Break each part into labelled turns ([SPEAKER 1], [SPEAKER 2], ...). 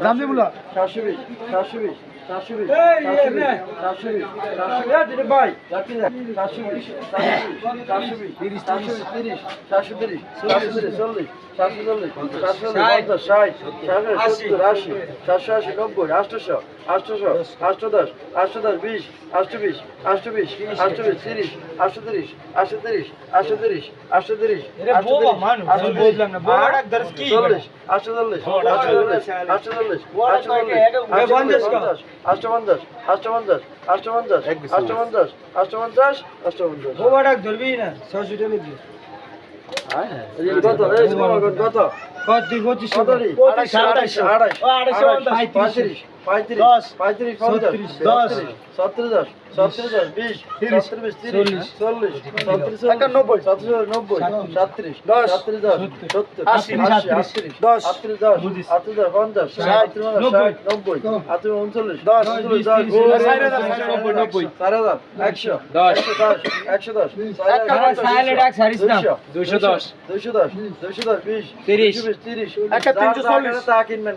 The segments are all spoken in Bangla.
[SPEAKER 1] রামদেবুলা 420 ভাই 420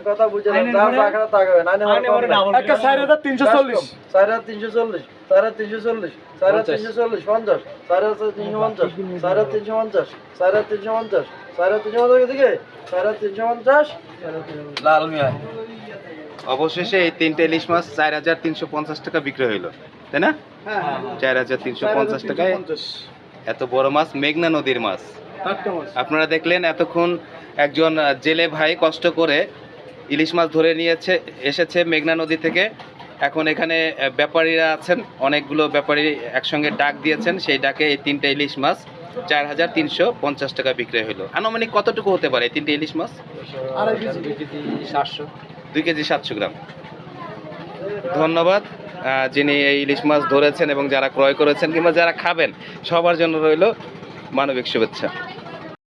[SPEAKER 1] কথা বুঝলাম 350 লাল মিয়া।
[SPEAKER 2] অবশেষে এই তিনটে ইলিশ মাছ 4350 টাকা বিক্রি হইলো, তাই না? 4350 টাকায় এত বড় মাছ, মেঘনা নদীর মাছ। আপনারা দেখলেন এতক্ষণ একজন জেলে ভাই কষ্ট করে ইলিশ মাছ ধরে নিয়েছে, এসেছে মেঘনা নদী থেকে। এখন এখানে ব্যাপারীরা আছেন, অনেকগুলো ব্যাপারী একসঙ্গে ডাক দিয়েছেন, সেই ডাকে এই তিনটে ইলিশ মাছ 4350 টাকা বিক্রি হলো। আনুমানিক কতটুকু হতে পারে এই তিনটে ইলিশ মাছ? 2 কেজি 700 গ্রাম। ধন্যবাদ যিনি এই ইলিশ মাছ ধরেছেন এবং যারা ক্রয় করেছেন কিংবা যারা খাবেন, সবার জন্য রইল মানবিক শুভেচ্ছা।